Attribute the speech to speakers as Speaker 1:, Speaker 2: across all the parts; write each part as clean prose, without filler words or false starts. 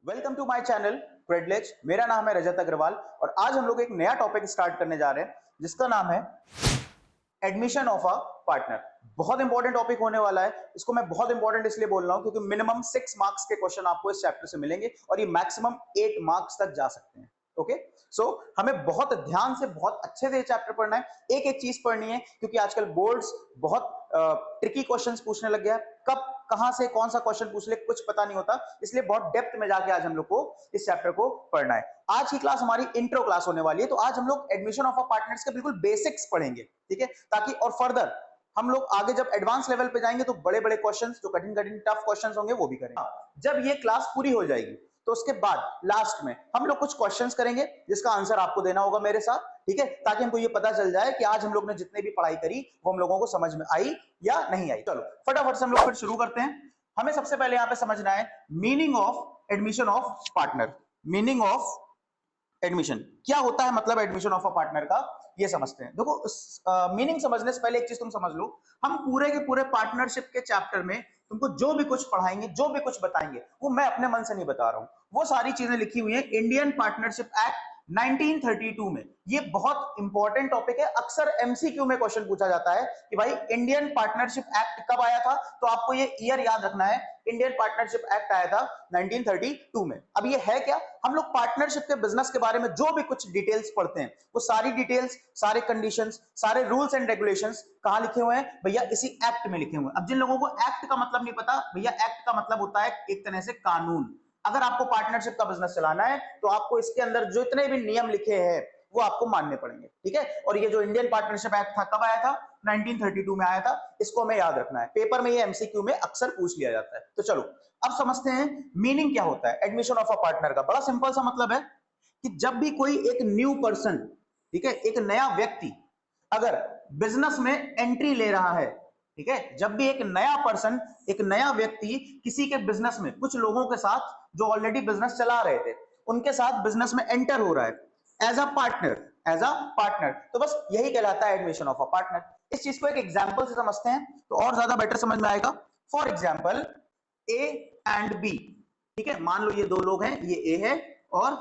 Speaker 1: Welcome to my channel क्रेडलेज। मेरा नाम है रजत अग्रवाल और आज हम लोग एक नया टॉपिक स्टार्ट करने जा रहे हैं जिसका नाम है एडमिशन ऑफ अ पार्टनर। बहुत इंपॉर्टेंट टॉपिक होने वाला है। इसको मैं बहुत इंपॉर्टेंट इसलिए बोल रहा हूं क्योंकि मिनिमम 6 मार्क्स के क्वेश्चन आपको इस चैप्टर से मिलेंगे और ये मैक्सिमम 8 मार्क्स तक जा सकते हैं। ओके, सो हमें बहुत ध्यान से बहुत अच्छे से ये चैप्टर पढ़ना है, एक एक चीज पढ़नी है क्योंकि आजकल बोर्ड्स बहुत ट्रिकी क्वेश्चंस पूछने लग गया है। कब कहां से कौन सा क्वेश्चन पूछ ले कुछ पता नहीं होता, इसलिए बहुत डेप्थ में जाके आज हम लोग को इस चैप्टर को पढ़ना है। आज की क्लास हमारी इंट्रो क्लास होने वाली है, तो आज हम लोग एडमिशन ऑफ अ पार्टनर्स के बिल्कुल बेसिक्स पढ़ेंगे, ठीक है, ताकि और फर्दर हम लोग आगे जब एडवांस लेवल पे जाएंगे तो बड़े बड़े क्वेश्चंस, जो कठिन कठिन टफ क्वेश्चंस होंगे वो भी करेंगे। जब ये क्लास पूरी हो जाएगी तो उसके बाद लास्ट में हम लोग कुछ क्वेश्चंस करेंगे जिसका आंसर आपको देना होगा मेरे साथ, ठीक है, ताकि हमको ये पता चल जाए कि आज हम लोग ने जितने भी पढ़ाई करी वो हम लोगों को समझ में आई या नहीं आई। चलो फटाफट से हम लोग फिर शुरू करते हैं। हमें सबसे पहले यहां पे समझना है meaning of admission of partner. Meaning of admission क्या होता है, मतलब एडमिशन ऑफ अ पार्टनर का ये समझते हैं। देखो मीनिंग समझने से पहले एक चीज तुम समझ लो, हम पूरे के पूरे पार्टनरशिप के चैप्टर में तुमको जो भी कुछ पढ़ाएंगे, जो भी कुछ बताएंगे, वो मैं अपने मन से नहीं बता रहा हूं, वो सारी चीजें लिखी हुई है इंडियन पार्टनरशिप एक्ट 1932 में। ये बहुत इंपॉर्टेंट टॉपिक है। अक्सर एमसीक्यू में क्वेश्चन पूछा जाता है कि भाई इंडियन पार्टनरशिप एक्ट कब आया था, तो आपको ये ईयर याद रखना है। इंडियन पार्टनरशिप एक्ट आया था 1932 में। अब ये है क्या, हम लोग पार्टनरशिप के बिजनेस के बारे में जो भी कुछ डिटेल्स पढ़ते हैं वो सारी डिटेल्स, सारे कंडीशंस, सारे रूल्स एंड रेगुलेशंस कहां लिखे हुए हैं भैया, इसी एक्ट में लिखे हुए हैं। अब जिन लोगों को एक्ट का मतलब नहीं पता, भैया एक्ट का मतलब होता है एक तरह से कानून। अगर आपको पार्टनरशिप का बिजनेस चलाना है तो आपको इसके अंदर जितने भी नियम लिखे हैं वो आपको मानने पड़ेंगे, ठीक है। और ये जो इंडियन पार्टनरशिप एक्ट था कब आया था, 1932 में आया था। इसको हमें याद रखना है, पेपर में ये एमसीक्यू में अक्सर पूछ लिया जाता है। तो चलो अब समझते हैं मीनिंग क्या होता है एडमिशन ऑफ अ पार्टनर का। बड़ा सिंपल सा मतलब है कि जब भी कोई एक न्यू पर्सन, ठीक है, एक नया व्यक्ति अगर बिजनेस में एंट्री ले रहा है, ठीक है, जब भी एक नया पर्सन, एक नया व्यक्ति किसी के बिजनेस में, कुछ लोगों के साथ जो ऑलरेडी बिजनेस चला रहे थे उनके साथ बिजनेस में एंटर हो रहा है as a partner, as a partner, तो बस यही कहलाता है एडमिशन ऑफ अ पार्टनर। इस चीज को एक एग्जांपल से समझते हैं तो और ज्यादा बेटर समझ में आएगा। For example A and B, ठीक है, मान लो ये दो लोग हैं, ये ए है और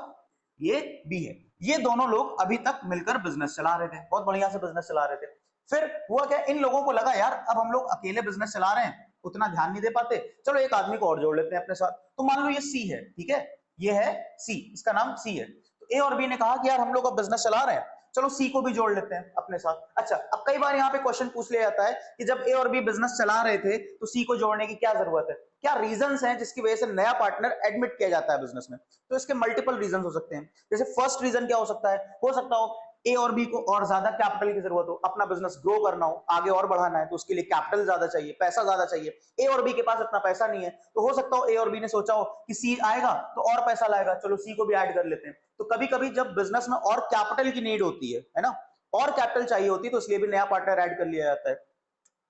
Speaker 1: ये बी है। ये दोनों लोग अभी तक मिलकर बिजनेस चला रहे थे, बहुत बढ़िया से बिजनेस चला रहे थे। फिर हुआ क्या, इन लोगों को लगा यार अब हम लोग अकेले बिजनेस चला रहे हैं, उतना ध्यान नहीं दे पाते, चलो एक आदमी को और जोड़ लेते हैं अपने साथ। तो मान लो ये सी है, ठीक है, ये है सी, इसका नाम सी है। तो ए और बी ने कहा कि यार हम लोग अब बिजनेस चला रहे हैं, चलो सी को भी जोड़ लेते हैं अपने साथ। अच्छा, अब कई बार यहाँ पे क्वेश्चन पूछ लिया जाता है कि जब ए और बी बिजनेस चला रहे थे तो सी को जोड़ने की क्या जरूरत है, क्या रीजंस हैं जिसकी वजह से नया पार्टनर एडमिट किया जाता है बिजनेस में। तो इसके मल्टीपल रीजंस हो सकते हैं। जैसे फर्स्ट रीजन क्या हो सकता हो ए और बी को और ज्यादा कैपिटल की जरूरत हो, अपना बिजनेस ग्रो करना हो, आगे और बढ़ाना है, तो उसके लिए कैपिटल ज्यादा चाहिए, पैसा ज्यादा चाहिए। ए और बी के पास इतना पैसा नहीं है, तो हो सकता हो ए और बी ने सोचा हो कि सी आएगा तो और पैसा लाएगा, चलो सी को भी ऐड कर लेते हैं। तो कभी कभी जब बिजनेस में और कैपिटल की नीड होती है ना, और कैपिटल चाहिए होती है, तो इसलिए भी नया पार्टनर ऐड कर लिया जाता है।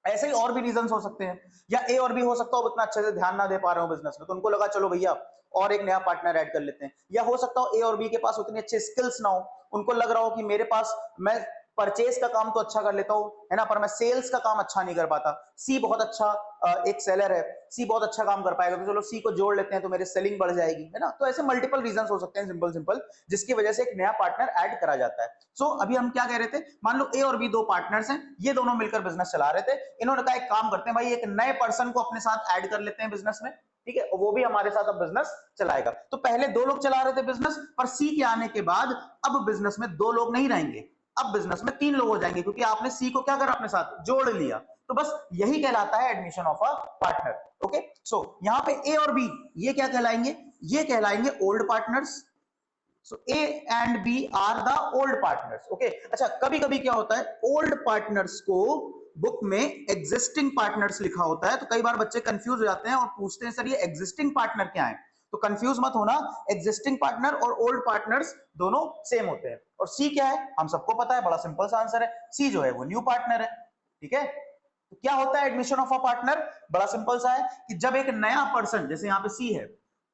Speaker 1: ऐसे ही और भी रीजंस हो सकते हैं। या ए और बी हो सकता हो उतना अच्छे से ध्यान ना दे पा रहे हो बिजनेस में, तो उनको लगा चलो भैया और एक नया पार्टनर ऐड कर लेते हैं। या हो सकता हो ए और बी के पास उतने अच्छे स्किल्स ना हो, उनको लग रहा हो कि मेरे पास, मैं परचेज का काम तो अच्छा कर लेता हूं, है ना, पर मैं सेल्स का काम अच्छा नहीं कर पाता। सी बहुत अच्छा एक सेलर है, सी बहुत अच्छा काम कर पाएगा, तो चलो सी को जोड़ लेते हैं तो मेरी सेलिंग बढ़ जाएगी, है ना। तो ऐसे मल्टीपल रीजंस हो सकते हैं, सिंपल सिंपल, जिसकी वजह से एक नया पार्टनर ऐड करा जाता है। सो अभी हम क्या कह रहे थे, मान लो ए और बी दो पार्टनर्स हैं, ये दोनों मिलकर बिजनेस चला रहे थे। इन्होंने कहा एक काम करते हैं भाई, एक नए पर्सन को अपने साथ ऐड कर लेते हैं बिजनेस में, ठीक है, वो भी हमारे साथ अब बिजनेस चलाएगा। तो पहले दो लोग चला रहे थे बिजनेस, पर सी के आने के बाद अब बिजनेस में दो लोग नहीं रहेंगे, अब बिजनेस में तीन लोग हो जाएंगे, क्योंकि आपने सी को क्या करा, अपने साथ जोड़ लिया। तो बस यही कहलाता है admission of a partner. Okay, so यहां पे ए और बी ये क्या कहलाएंगे, ये कहलाएंगे old partners. So A and B are the old partners. Okay, अच्छा, कभी कभी क्या होता है, ओल्ड पार्टनर्स को बुक में एग्जिस्टिंग पार्टनर्स लिखा होता है, तो कई बार बच्चे कंफ्यूज हो जाते हैं और पूछते हैं सर ये एग्जिस्टिंग पार्टनर क्या है। तो कंफ्यूज मत होना, एग्जिस्टिंग पार्टनर और ओल्ड पार्टनर्स दोनों सेम होते हैं। और सी क्या है हम सबको पता है, बड़ा सिंपल सा आंसर है, सी जो है वो न्यू पार्टनर है, ठीक है। तो क्या होता है एडमिशन ऑफ अ पार्टनर, बड़ा सिंपल सा है कि जब एक नया पर्सन, जैसे यहाँ पे सी है,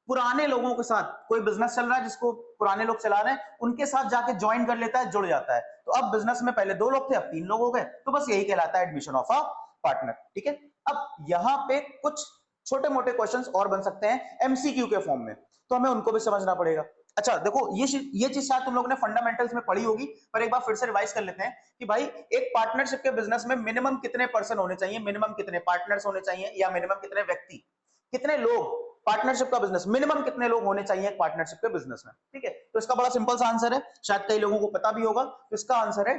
Speaker 1: पुराने लोगों के साथ कोई बिजनेस चल रहा है जिसको पुराने लोग चला रहे हैं, उनके साथ जाके ज्वाइन कर लेता है, जुड़ जाता है। तो अब बिजनेस में पहले दो लोग थे, अब तीन लोग हो गए, तो बस यही कहलाता है एडमिशन ऑफ अ पार्टनर, ठीक है। अब यहाँ पे कुछ छोटे मोटे क्वेश्चंस और बन सकते हैं एमसीक्यू के फॉर्म में, तो हमें उनको भी समझना पड़ेगा। अच्छा देखो, ये चीज शायद तुम लोगों ने फंडामेंटल्स में पढ़ी होगी, पर एक बार फिर से रिवाइज कर लेते हैं कि भाई एक पार्टनरशिप के बिजनेस में मिनिमम कितने पर्सन होने चाहिए, मिनिमम कितने पार्टनर्स होने चाहिए, या मिनिमम कितने व्यक्ति, कितने लोग पार्टनरशिप का बिजनेस, मिनिमम कितने लोग होने चाहिए पार्टनरशिप के बिजनेस में। ठीक है, तो इसका बड़ा सिंपल सा आंसर है, शायद कई लोगों को पता भी होगा, तो इसका आंसर है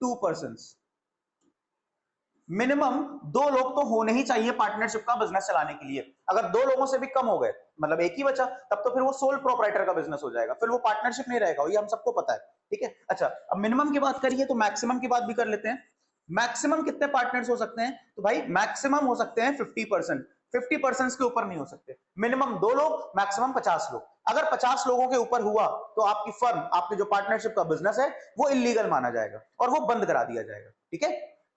Speaker 1: 2 पर्सन। मिनिमम 2 लोग तो होने ही चाहिए पार्टनरशिप का बिजनेस चलाने के लिए। अगर 2 लोगों से भी कम हो गए, मतलब एक ही बचा, तब तो फिर वो सोल प्रोप्राइटर का बिजनेस हो जाएगा, फिर वो पार्टनरशिप नहीं रहेगा, ये हम सबको पता है। ठीक है, अच्छा अब मिनिमम की बात करिए तो मैक्सिमम की बात भी कर लेते हैं। मैक्सिमम कितने पार्टनर्स हो सकते हैं, तो भाई मैक्सिमम हो सकते हैं 50%। 50% के ऊपर नहीं हो सकते। मिनिमम 2 लोग, मैक्सिमम 50 लोग। अगर 50 लोगों के ऊपर हुआ तो आपकी फर्म, आपके जो पार्टनरशिप का बिजनेस है वो इलीगल माना जाएगा और वो बंद करा दिया जाएगा। ठीक है,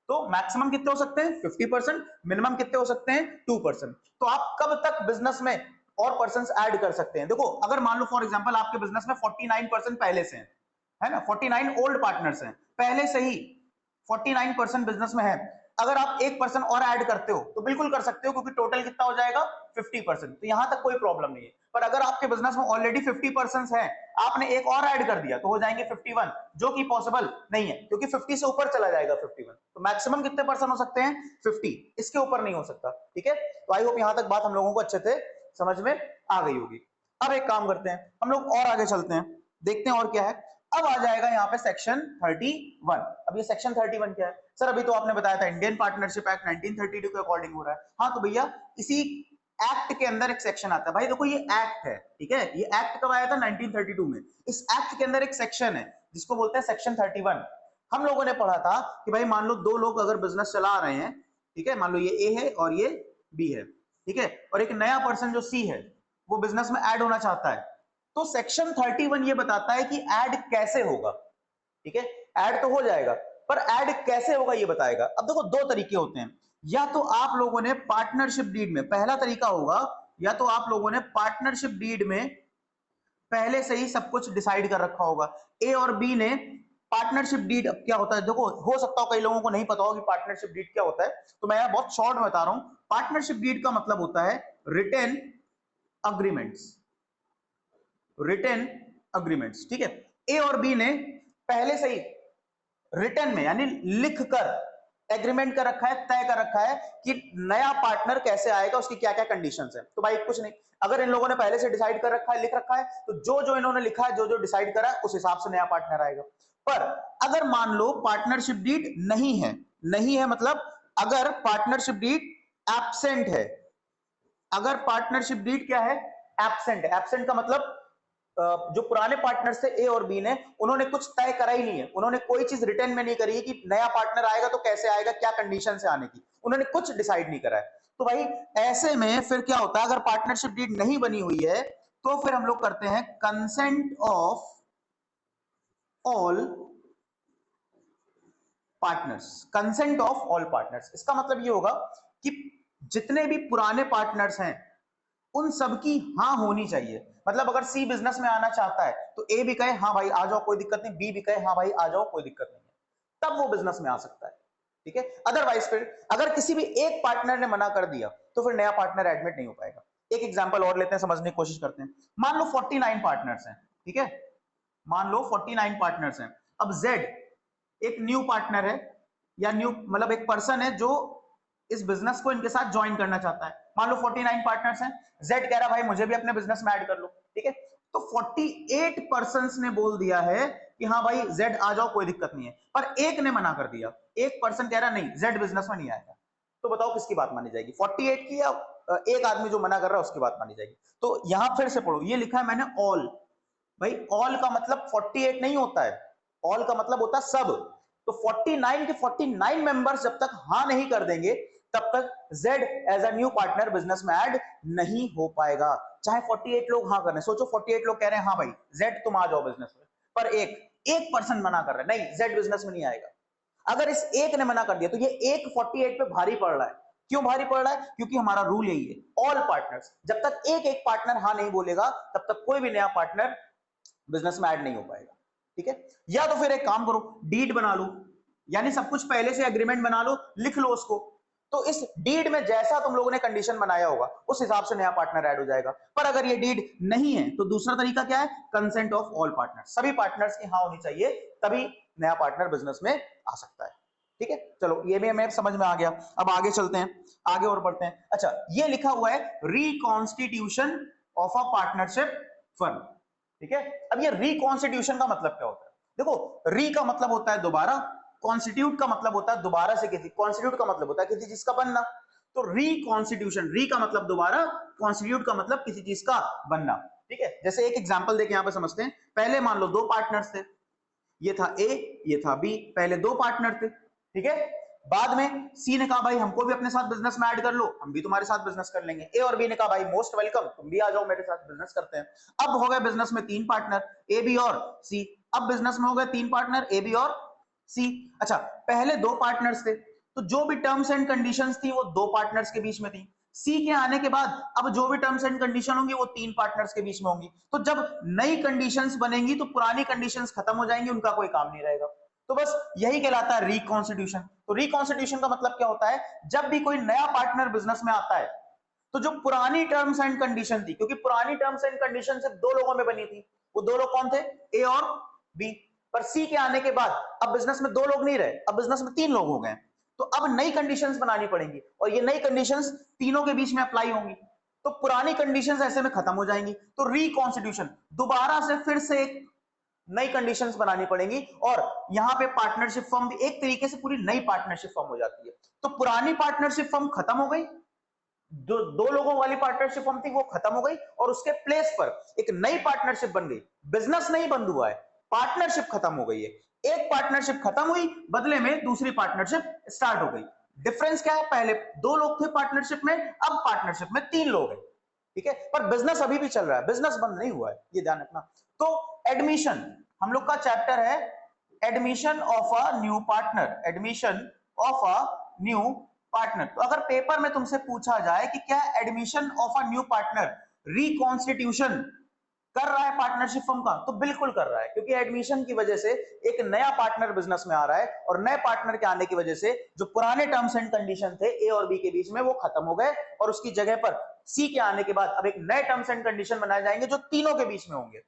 Speaker 1: तो मैक्सिमम कितने हो सकते हैं 50%, मिनिमम कितने हो सकते हैं 2%। तो आप कब तक बिजनेस में और पर्सन ऐड कर सकते हैं? देखो अगर मान लो फॉर एग्जांपल आपके बिजनेस में 49% पहले से हैं, है ना, 49 ओल्ड पार्टनर्स हैं पहले से ही, 49% बिजनेस में है। अगर आप 1% और ऐड करते हो तो बिल्कुल कर सकते हो, क्योंकि टोटल कितना हो जाएगा 50%, तो यहां तक कोई प्रॉब्लम नहीं है। पर अगर आपके बिजनेस में ऑलरेडी 50% है, आपने एक और ऐड कर दिया तो हो जाएंगे 51, जो कि पॉसिबल नहीं है, क्योंकि 50 से ऊपर चला जाएगा 51। तो मैक्सिमम कितने पर्सन हो सकते हैं 50, इसके ऊपर नहीं हो सकता। ठीक है, तो आई होप यहां तक बात हम लोगों को अच्छे से समझ में आ गई होगी। अब एक काम करते हैं, हम लोग और आगे चलते हैं, देखते हैं और क्या है। अब आ जाएगा यहाँ पे सेक्शन 31। अब ये सेक्शन 31 क्या है सर? अभी तो आपने बताया था इंडियन पार्टनरशिप एक्ट 1932 के अकॉर्डिंग हो रहा है। हाँ तो भैया इसी एक्ट के अंदर एक सेक्शन आता है। भाई देखो ये एक्ट है, ठीक है, ये एक्ट कब आया था 1932 में। इस एक्ट के अंदर एक सेक्शन है जिसको बोलते हैं सेक्शन 31। हम लोगों ने पढ़ा था कि भाई मान लो 2 लोग अगर बिजनेस चला रहे हैं, ठीक है, मान लो ये ए है और ये बी है, ठीक है, और एक नया पर्सन जो सी है वो बिजनेस में ऐड होना चाहता है, तो सेक्शन 31 ये बताता है कि ऐड कैसे होगा। ठीक है, ऐड तो हो जाएगा, पर ऐड कैसे होगा ये बताएगा। अब देखो 2 तरीके होते हैं, या तो आप लोगों ने पार्टनरशिप डीड में, पहला तरीका होगा या तो आप लोगों ने पार्टनरशिप डीड में पहले से ही सब कुछ डिसाइड कर रखा होगा। ए और बी ने पार्टनरशिप डीड क्या होता है, देखो हो सकता हो कई लोगों को नहीं पता हो कि पार्टनरशिप डीड क्या होता है, तो मैं यहां बहुत शॉर्ट में बता रहा हूं। पार्टनरशिप डीड का मतलब होता है रिटन अग्रीमेंट्स, रिटन अग्रीमेंट्स। ठीक है, ए और बी ने पहले से ही रिटन में यानी लिख कर एग्रीमेंट कर रखा है, तय कर रखा है कि नया पार्टनर कैसे आएगा, उसकी क्या क्या कंडीशंस है। तो भाई कुछ नहीं, अगर इन लोगों ने पहले से डिसाइड कर रखा है, लिख रखा है, तो जो जो इन्होंने लिखा है, जो जो डिसाइड करा है, उस हिसाब से नया पार्टनर आएगा। पर अगर मान लो पार्टनरशिप डीड नहीं है, नहीं है मतलब अगर पार्टनरशिप डीड एब्सेंट है, अगर पार्टनरशिप डीड क्या है एब्सेंट है, एब्सेंट का मतलब जो पुराने पार्टनर्स थे ए और बी ने, उन्होंने कुछ तय करा ही नहीं है, उन्होंने कोई चीज रिटर्न में नहीं करी है कि नया पार्टनर आएगा तो कैसे आएगा, क्या कंडीशन से आने की, उन्होंने कुछ डिसाइड नहीं करा है। तो भाई ऐसे में फिर क्या होता है, अगर पार्टनरशिप डीड नहीं बनी हुई है तो फिर हम लोग करते हैं consent of all partners, consent of all partners. इसका मतलब ये होगा कि जितने भी पुराने पार्टनर्स हैं उन सबकी हाँ होनी चाहिए। मतलब अगर सी बिजनेस में आना चाहता है तो ए भी कहे हाँ भाई आ जाओ कोई दिक्कत नहीं, बी भी कहे हाँ भाई आ जाओ कोई दिक्कत नहीं है, तब वो बिजनेस में आ सकता है। ठीक है, अदरवाइज फिर अगर किसी भी एक पार्टनर ने मना कर दिया तो फिर नया पार्टनर एडमिट नहीं हो पाएगा। एक एग्जांपल और लेते हैं, समझने की कोशिश करते हैं। मान लो 49 पार्टनर्स हैं, ठीक है, मान लो 49 पार्टनर्स हैं। अब जेड एक न्यू पार्टनर है, या न्यू मतलब एक पर्सन है जो इस बिजनेस को इनके साथ ज्वाइन करना चाहता है। मान लो 49 पार्टनर्स हैं, जेड कह रहा भाई मुझे भी अपने बिजनेस में ऐड कर लो। ठीक है, तो 48 पर्संस ने बोल दिया है कि हाँ भाई जेड आ जाओ कोई दिक्कत नहीं है, पर एक ने मना कर दिया, एक पर्सन कह रहा नहीं जेड बिजनेस में नहीं आएगा। तो बताओ किसकी बात मानी जाएगी, 48 की या एक आदमी जो मना कर रहा है उसकी बात मानी जाएगी? तो यहां फिर से पढ़ो, ये लिखा है मैंने ऑल। भाई ऑल का मतलब 48 नहीं होता है, ऑल का मतलब होता है सब। तो 49 के 49 मेंबर्स जब तक हाँ नहीं कर देंगे तब तक Z as a new partner business में ऐड नहीं हो पाएगा, चाहे 48 लोग हाँ कर रहे हैं। सोचो 48 लोग कह रहे हैं हाँ भाई Z तुम आ जाओ बिजनेस में, पर एक पर्सन मना कर रहा है नहीं Z बिजनेस में नहीं आएगा। अगर इस एक ने मना कर दिया तो ये एक 48 पे भारी पड़ रहा है। क्यों भारी पड़ रहा है? क्योंकि हमारा रूल यही है ऑल पार्टनर्स, जब तक एक एक पार्टनर हाँ नहीं बोलेगा तब तक कोई भी नया पार्टनर बिजनेस में ऐड नहीं हो पाएगा। ठीक है, या तो फिर एक काम करो डीड बना लो, यानी सब कुछ पहले से एग्रीमेंट बना लो, लिख लो उसको, तो इस डीड में जैसा तुम लोगों ने कंडीशन बनाया होगा उस हिसाब से नया पार्टनर ऐड हो जाएगा। पर अगर ये डीड नहीं है तो दूसरा तरीका क्या है, कंसेंट ऑफ ऑल पार्टनर्स, सभी पार्टनर्स की हाँ होनी चाहिए, तभी नया पार्टनर बिजनेस में आ सकता है। ठीक है, चलो ये भी हमें समझ में आ गया। अब आगे चलते हैं, आगे और बढ़ते हैं। अच्छा, ये लिखा हुआ है reconstitution of a partnership firm. ठीक है, अब ये रिकॉन्स्टिट्यूशन का मतलब क्या होता है? देखो, री का मतलब होता है दोबारा, कॉन्स्टिट्यूट का मतलब होता है दोबारा से किसी, कॉन्स्टिट्यूट का मतलब होता है किसी चीज का बनना। तो रिकॉन्स्टिट्यूशन, री का मतलब दोबारा, कॉन्स्टिट्यूट का मतलब किसी चीज का बनना। ठीक है, जैसे एक एग्जांपल देके यहां पे समझते हैं। पहले मान लो दो पार्टनर्स थे, ये था ए, ये था बी, पहले दो पार्टनर थे। ठीक है, बाद में सी ने कहा भाई हमको भी अपने साथ बिजनेस में ऐड कर लो, हम भी तुम्हारे साथ बिजनेस कर लेंगे। ए और बी ने कहा भाई मोस्ट वेलकम, तुम भी आ जाओ मेरे साथ बिजनेस करते हैं। अब हो गए बिजनेस में तीन पार्टनर, ए बी और सी। अब बिजनेस में हो गए तीन पार्टनर, ए बी और सी। अच्छा, पहले दो पार्टनर्स थे, तो जो भी टर्म्स एंड कंडीशंस थी वो दो पार्टनर्स के बीच में थी। सी के आने के बाद अब जो भी टर्म्स एंड कंडीशन होंगी वो तीन पार्टनर्स के बीच में होंगी। तो जब नई कंडीशंस बनेंगी तो पुरानी कंडीशंस खत्म हो जाएंगी, उनका कोई काम नहीं रहेगा। तो बस यही कहलाता है रिकॉन्स्टिट्यूशन। तो रिकॉन्स्टिट्यूशन का मतलब क्या होता है, जब भी कोई नया पार्टनर बिजनेस में आता है तो जो पुरानी टर्म्स एंड कंडीशन थी, क्योंकि पुरानी टर्म्स एंड कंडीशन सिर्फ दो लोगों में बनी थी, वो दो लोग कौन थे, ए और बी। पर सी के आने के बाद अब बिजनेस में दो लोग नहीं रहे, अब बिजनेस में तीन लोग हो गए। तो अब नई कंडीशंस बनानी पड़ेंगी और ये नई कंडीशंस तीनों के बीच में अप्लाई होंगी। तो पुरानी कंडीशंस ऐसे में खत्म हो जाएंगी। तो रिकॉन्स्टिट्यूशन, दोबारा से फिर से एक नई कंडीशंस बनानी पड़ेंगी और यहां पे पार्टनरशिप फर्म भी एक तरीके से पूरी नई पार्टनरशिप फर्म हो जाती है। तो पुरानी पार्टनरशिप फर्म खत्म हो गई, जो दो लोगों वाली पार्टनरशिप फर्म थी वो खत्म हो गई और उसके प्लेस पर एक नई पार्टनरशिप बन गई। बिजनेस नहीं बंद हुआ है, पार्टनरशिप खत्म हो गई है। एक पार्टनरशिप खत्म हुई, बदले में दूसरी पार्टनरशिप स्टार्ट हो गई। डिफरेंस क्या है, पहले दो लोग थे पार्टनरशिप में, अब पार्टनरशिप में तीन लोग हैं। ठीक है, पर बिजनेस अभी भी चल रहा है, बिजनेस बंद नहीं हुआ है, ये ध्यान रखना। तो एडमिशन, हम लोग का चैप्टर है admission of a new partner, admission of a new partner. तो अगर पेपर में तुमसे पूछा जाए कि क्या admission of a new partner reconstitution कर रहा है पार्टनरशिप फर्म का, तो बिल्कुल कर रहा है, क्योंकि एडमिशन की वजह से एक नया पार्टनर बिजनेस में आ रहा है और नए पार्टनर के आने की वजह से जो पुराने टर्म्स एंड कंडीशन थे ए और बी के बीच में वो खत्म हो गए और उसकी जगह पर सी के आने के बाद अब एक नए टर्म्स एंड कंडीशन बनाए जाएंगे जो तीनों के बीच में होंगे।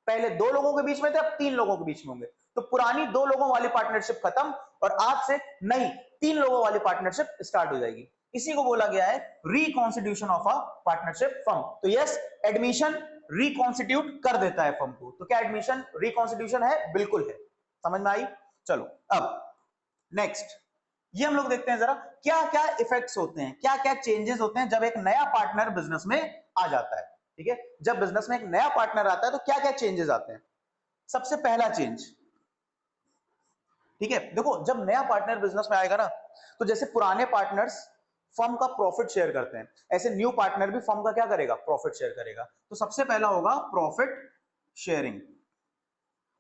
Speaker 1: पहले दो लोगों के बीच में थे, अब तीन लोगों के बीच में होंगे। तो पुरानी दो लोगों वाली पार्टनरशिप खत्म और आज से नई तीन लोगों वाली पार्टनरशिप स्टार्ट हो जाएगी। इसी को बोला गया है reconstitution of a partnership firm. तो यस, एडमिशन रिकॉन्स्टिट्यूट कर देता है फर्म को। तो क्या एडमिशन रिकॉन्स्टिट्यूशन है? बिल्कुल है। समझ में आई? चलो अब नेक्स्ट ये हम लोग देखते हैं जरा क्या क्या इफेक्ट्स होते हैं, क्या क्या चेंजेस होते हैं जब एक नया पार्टनर बिजनेस में आ जाता है। ठीक है, जब बिजनेस में एक नया पार्टनर आता है तो क्या क्या चेंजेस आते हैं। सबसे पहला चेंज, ठीक है, देखो जब नया पार्टनर बिजनेस में आएगा ना, तो जैसे पुराने पार्टनर्स फर्म का प्रॉफिट शेयर करते हैं, ऐसे न्यू पार्टनर भी फर्म का क्या करेगा, प्रॉफिट शेयर करेगा। तो सबसे पहला होगा प्रॉफिट शेयरिंग।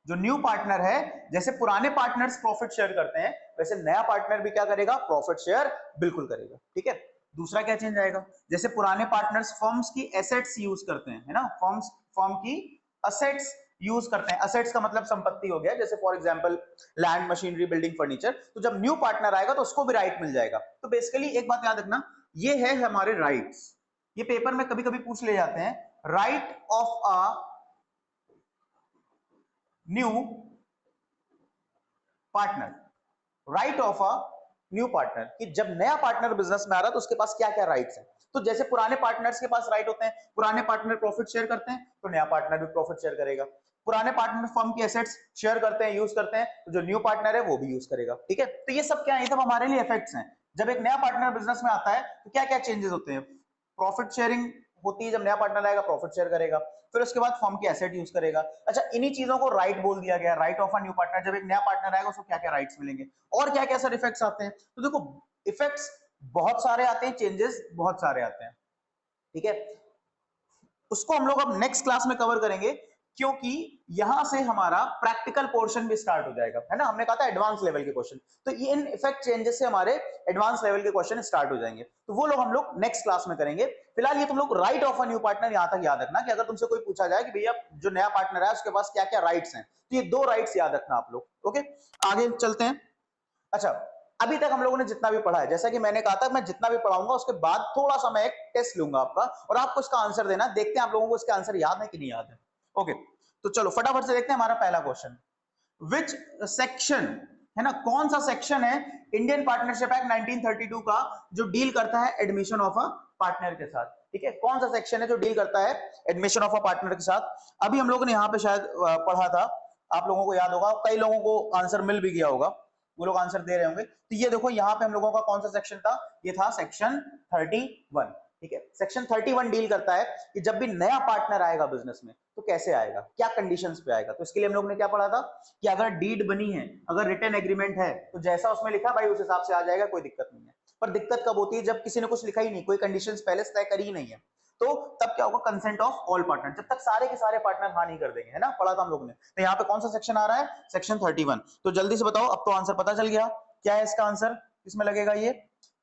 Speaker 1: जो न्यू पार्टनर है, जैसे पुराने पार्टनर्स प्रॉफिट शेयर करते हैं वैसे नया पार्टनर भी क्या करेगा, प्रॉफिट शेयर बिल्कुल करेगा। ठीक है, दूसरा क्या चेंज आएगा, जैसे पुराने पार्टनर्स फर्म्स की एसेट्स यूज करते हैं, है ना, फर्म की असेट्स यूज करते हैं। असेट्स का मतलब संपत्ति हो गया, जैसे for example land, machinery, building, furniture. तो जब न्यू पार्टनर आएगा तो उसको भी राइट मिल जाएगा। तो बेसिकली एक बात याद रखना, ये है हमारे राइट्स। ये पेपर में कभी कभी पूछ ले जाते हैं, right of a new partner, right of a new partner, कि जब नया पार्टनर बिजनेस में आ रहा है तो उसके पास क्या क्या राइट्स हैं। तो जैसे पुराने पार्टनर्स के पास राइट होते हैं, पुराने पार्टनर प्रॉफिट शेयर करते हैं तो नया पार्टनर भी प्रॉफिट शेयर करेगा। पुराने पार्टनर फर्म की एसेट्स शेयर करते हैं, यूज करते हैं, तो जो न्यू पार्टनर है वो भी यूज करेगा। ठीक है, तो ये सब क्या है, ये सब हमारे लिए इफेक्ट्स हैं। जब एक नया पार्टनर बिजनेस में आता है तो क्या क्या चेंजेस होते हैं, प्रॉफिट शेयरिंग होती है, जब नया पार्टनर आएगा प्रॉफिट शेयर करेगा, फिर उसके बाद फर्म की एसेट यूज करेगा। अच्छा, इन्हीं चीजों को राइट बोल दिया गया, right of a new partner. जब एक नया पार्टनर आएगा उसको क्या क्या राइट्स मिलेंगे और क्या क्या सर इफेक्ट्स आते हैं। तो देखो इफेक्ट्स बहुत सारे आते हैं, चेंजेस बहुत सारे आते हैं। ठीक है, उसको हम लोग अब नेक्स्ट क्लास में कवर करेंगे, क्योंकि यहां से हमारा प्रैक्टिकल पोर्शन भी स्टार्ट हो जाएगा, है ना। हमने कहा था एडवांस लेवल के क्वेश्चन, तो ये इन इफेक्ट चेंजेस से हमारे एडवांस लेवल के क्वेश्चन स्टार्ट हो जाएंगे, तो वो लोग हम लोग नेक्स्ट क्लास में करेंगे। फिलहाल ये तुम लोग right of a new partner यहां तक याद रखना, कि अगर तुमसे कोई पूछा जाए कि भैया जो नया पार्टनर है उसके पास क्या क्या राइट्स हैं, तो ये दो राइट्स याद रखना आप लोग। ओके, आगे चलते हैं। अच्छा, अभी तक हम लोगों ने जितना भी पढ़ा है, जैसा कि मैंने कहा था मैं जितना भी पढ़ाऊंगा उसके बाद थोड़ा सा मैं एक टेस्ट लूंगा आपका और आपको इसका आंसर देना। देखते हैं आप लोगों को इसका आंसर याद है कि नहीं याद है। ओके, तो चलो फटाफट से देखते हैं हमारा पहला क्वेश्चन। विच सेक्शन, है ना, कौन सा सेक्शन है इंडियन पार्टनरशिप एक्ट 1932 का जो डील करता है एडमिशन ऑफ अ पार्टनर के साथ? ठीक है, कौन सा सेक्शन है जो डील करता है एडमिशन ऑफ अ पार्टनर के साथ? अभी हम लोगों ने यहाँ पे शायद पढ़ा था, आप लोगों को याद होगा, कई लोगों को आंसर मिल भी गया होगा, वो लोग आंसर दे रहे होंगे। तो ये देखो यहाँ पे हम लोगों का कौन सा सेक्शन था, ये था सेक्शन 31। ठीक है, सेक्शन 31 डील करता है कि जब भी नया पार्टनर आएगा बिजनेस में तो कैसे आएगा, क्या कंडीशंस पे आएगा। तो इसके लिए हम लोग ने क्या पढ़ा था कि अगर डीड बनी है, अगर रिटन एग्रीमेंट है, तो जैसा उसमें लिखा भाई उस हिसाब से आ जाएगा, कोई दिक्कत नहीं है। पर दिक्कत कब होती है, जब किसी ने कुछ लिखा ही नहीं, कोई कंडीशंस पहले से तय करी ही नहीं है, तो तब क्या होगा, कंसेंट ऑफ ऑल पार्टनर, जब तक सारे के सारे पार्टनर हाँ नहीं कर देंगे, है ना, पढ़ा था हम लोग ने। तो यहाँ पे कौन सा सेक्शन आ रहा है, सेक्शन 31। तो जल्दी से बताओ, अब तो आंसर पता चल गया क्या है इसका आंसर, किसमें लगेगा ये?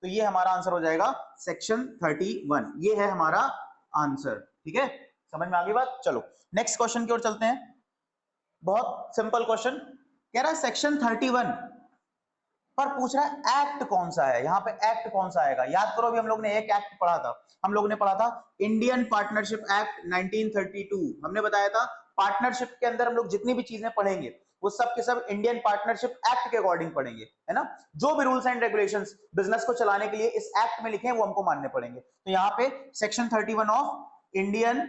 Speaker 1: तो ये हमारा आंसर हो जाएगा सेक्शन 31, ये है हमारा आंसर। ठीक है, समझ में आ गई बात। चलो नेक्स्ट क्वेश्चन की ओर चलते हैं। बहुत सिंपल क्वेश्चन कह रहा है, सेक्शन 31 पर पूछ रहा है एक्ट कौन सा है, यहाँ पे एक्ट कौन सा आएगा? याद करो, अभी हम लोग ने एक एक्ट पढ़ा था, हम लोग ने पढ़ा था इंडियन पार्टनरशिप एक्ट 1932। हमने बताया था पार्टनरशिप के अंदर हम लोग जितनी भी चीजें पढ़ेंगे वो सब के सब इंडियन पार्टनरशिप एक्ट के अकॉर्डिंग पढ़ेंगे, है ना। जो भी रूल्स एंड रेगुलेशंस बिजनेस को चलाने के लिए इस एक्ट में लिखे हैं वो हमको मानने पड़ेंगे। तो यहाँ पे section 31 of Indian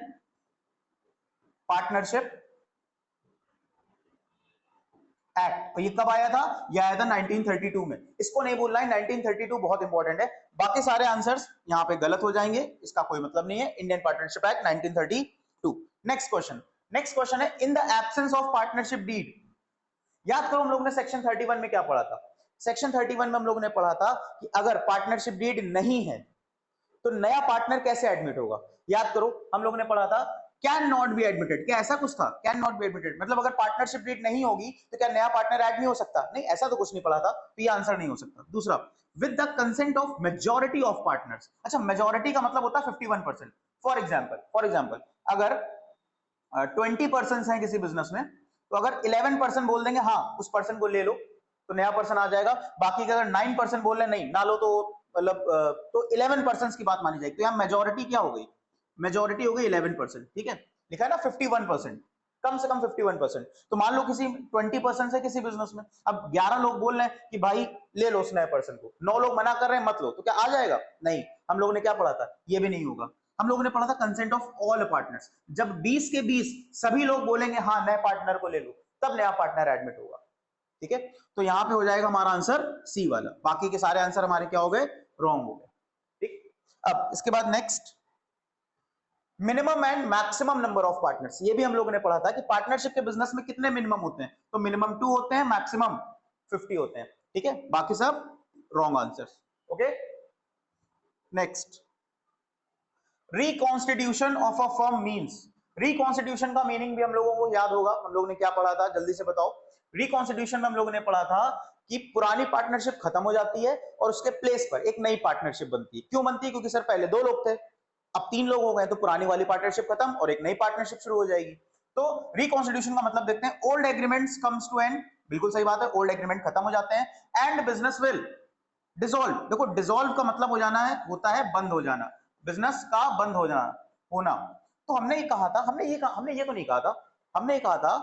Speaker 1: Partnership act, तो ये कब आया था? ये आया था 1932 में। इसको नहीं बोलना है, 1932 बहुत इंपॉर्टेंट है। बाकी सारे आंसर्स यहाँ पे गलत हो जाएंगे, इसका कोई मतलब नहीं है। Indian Partnership Act 1932। Next question है, in the absence of partnership deed. याद करो हम लोग ने सेक्शन 31 में क्या पढ़ा था? सेक्शन 31 में हम लोग ने पढ़ा था कि अगर पार्टनरशिप डीड नहीं है तो नया पार्टनर कैसे एडमिट होगा। याद करो हम लोग ने पढ़ा था कैन नॉट बी एडमिटेड, क्या ऐसा कुछ था? कैन नॉट बी एडमिटेड मतलब अगर पार्टनरशिप डीड नहीं होगी तो क्या नया पार्टनर ऐड नहीं हो सकता? नहीं, ऐसा तो कुछ नहीं पढ़ा था, तो ये आंसर नहीं हो सकता। दूसरा, with the consent of majority of partners. अच्छा, मेजॉरिटी का मतलब होता है 51%। फॉर एग्जाम्पल अगर 20% है किसी बिजनेस में, तो अगर 11% बोल देंगे हाँ उस पर्सन को ले लो तो नया पर्सन आ जाएगा, बाकी का अगर 9% बोल रहे नहीं ना लो तो मतलब तो 11% की बात मानी जाएगी। तो यहाँ मेजॉरिटी क्या हो गई? मेजॉरिटी हो गई 11%। ठीक है, लिखा है ना 51%, कम से कम 51%। तो मान लो किसी 20% है किसी बिजनेस में, अब 11 लोग बोल रहे हैं कि भाई ले लो उस नए पर्सन को, 9 लोग मना कर रहे हैं मत लो, तो क्या आ जाएगा? नहीं। हम लोगों ने क्या पढ़ा था? ये भी नहीं होगा। हम लोगों ने पढ़ा था कंसेंट ऑफ ऑल पार्टनर्स, जब 20 के 20 सभी लोग बोलेंगे हाँ नए पार्टनर को ले लो, तब नया पार्टनर एडमिट होगा। ठीक है, तो यहां पे हो जाएगा हमारा आंसर सी वाला, बाकी के सारे आंसर हमारे क्या हो गए? रॉन्ग हो गए। ठीक, अब इसके बाद next, minimum and maximum number of partners. ये भी हम लोगों ने पढ़ा था कि पार्टनरशिप के बिजनेस में कितने मिनिमम होते हैं, तो मिनिमम 2 होते हैं, मैक्सिमम 50 होते हैं। ठीक है, बाकी सब wrong answers. Okay, next, reconstitution of a firm means. Reconstitution का मीनिंग भी हम लोगों को याद होगा, हम लोगों ने क्या पढ़ा था, जल्दी से बताओ। रिकॉन्स्टिट्यूशन में हम लोगों ने पढ़ा था कि पुरानी पार्टनरशिप खत्म हो जाती है और उसके प्लेस पर एक नई पार्टनरशिप बनती है। क्यों बनती है? क्योंकि सर पहले 2 लोग थे, अब 3 लोग हो गए, तो पुरानी वाली पार्टनरशिप खत्म और एक नई पार्टनरशिप शुरू हो जाएगी। तो रिकॉन्स्टिट्यूशन का मतलब देखते हैं, old agreements comes to end. बिल्कुल सही बात है, ओल्ड एग्रीमेंट खत्म हो जाते हैं एंड बिजनेस विल डिसॉल्व। देखो डिसॉल्व का मतलब हो जाना है, होता है बंद हो जाना, बिजनेस का बंद हो जाना होना। तो हमने ये कहा था, हमने ये तो नहीं कहा था, हमने ये कहा था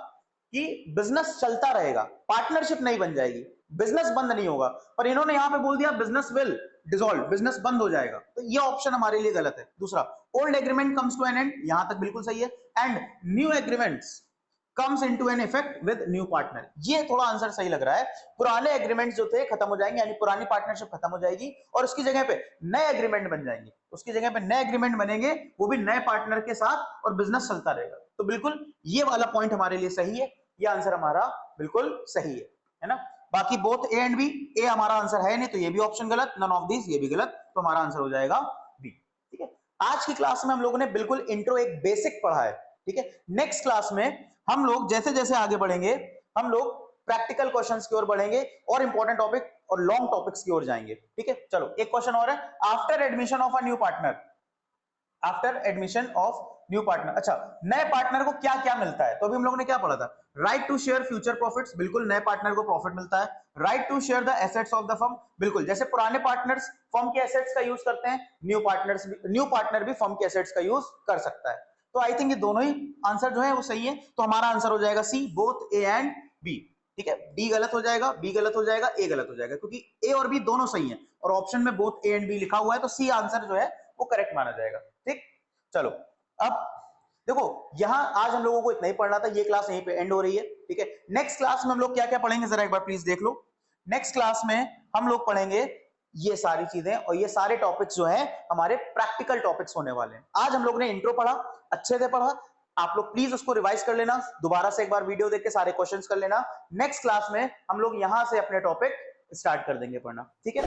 Speaker 1: कि बिजनेस चलता रहेगा, पार्टनरशिप नहीं बन जाएगी, बिजनेस बंद नहीं होगा। पर इन्होंने यहां पे बोल दिया बिजनेस विल डिसॉल्व, बिजनेस बंद हो जाएगा, तो ये ऑप्शन हमारे लिए गलत है। दूसरा, old agreement comes to an end, यहां तक बिल्कुल सही है, and new agreements comes into an effect with new partner, ये थोड़ा आंसर सही लग रहा है। पुराने एग्रीमेंट्स जो थे खत्म हो जाएंगे, यानी पुरानी पार्टनरशिप खत्म हो जाएगी और उसकी जगह पे नए एग्रीमेंट बन जाएंगे, उसकी जगह पे नए एग्रीमेंट बनेंगे, वो भी नए पार्टनर के साथ, और बिजनेस चलता रहेगा। तो बिल्कुल ये वाला पॉइंट हमारे लिए सही है, ये आंसर हमारा बिल्कुल सही है ना। बाकी बोथ ए एंड बी, ए हमारा आंसर है नहीं तो ये भी ऑप्शन गलत, नन ऑफ दिस ये भी गलत, तो हमारा आंसर हो जाएगा बी। ठीक है, आज की क्लास में हम लोगों ने बिल्कुल इंट्रो एक बेसिक पढ़ा है। ठीक है, नेक्स्ट क्लास में हम लोग जैसे जैसे आगे बढ़ेंगे हम लोग प्रैक्टिकल क्वेश्चंस की ओर बढ़ेंगे और इंपॉर्टेंट टॉपिक और लॉन्ग टॉपिक्स की ओर जाएंगे। ठीक है, चलो एक क्वेश्चन और है, after admission of a new partner, after admission of new partner. अच्छा, नए पार्टनर को क्या क्या मिलता है, तो अभी हम लोगों ने क्या पढ़ा था, right to share future profits, बिल्कुल नए पार्टनर को प्रॉफिट मिलता है। Right to share the assets of the firm, बिल्कुल जैसे पुराने पार्टनर्स फर्म के एसेट्स का यूज करते हैं, न्यू पार्टनर भी फर्म के एसेट्स का यूज कर सकता है। तो आई थिंक ये दोनों ही आंसर जो है वो सही है, तो हमारा आंसर हो जाएगा सी, बोथ ए एंड बी। ठीक है, डी गलत हो जाएगा, बी गलत हो जाएगा, ए गलत हो जाएगा, क्योंकि ए और बी दोनों सही हैं और ऑप्शन में बोथ ए एंड बी लिखा हुआ है, तो सी आंसर जो है वो करेक्ट माना जाएगा। ठीक, चलो अब देखो यहां आज हम लोगों को इतना ही पढ़ना था, ये क्लास यहीं पे एंड हो रही है। ठीक है, नेक्स्ट क्लास में हम लोग क्या क्या पढ़ेंगे जरा एक बार प्लीज देख लो। नेक्स्ट क्लास में हम लोग पढ़ेंगे ये सारी चीजें और ये सारे टॉपिक्स जो हैं हमारे प्रैक्टिकल टॉपिक्स होने वाले हैं। आज हम लोग ने इंट्रो पढ़ा, अच्छे से पढ़ा, आप लोग प्लीज उसको रिवाइज कर लेना, दोबारा से एक बार वीडियो देख के सारे क्वेश्चंस कर लेना। नेक्स्ट क्लास में हम लोग यहां से अपने टॉपिक स्टार्ट कर देंगे पढ़ना। ठीक है।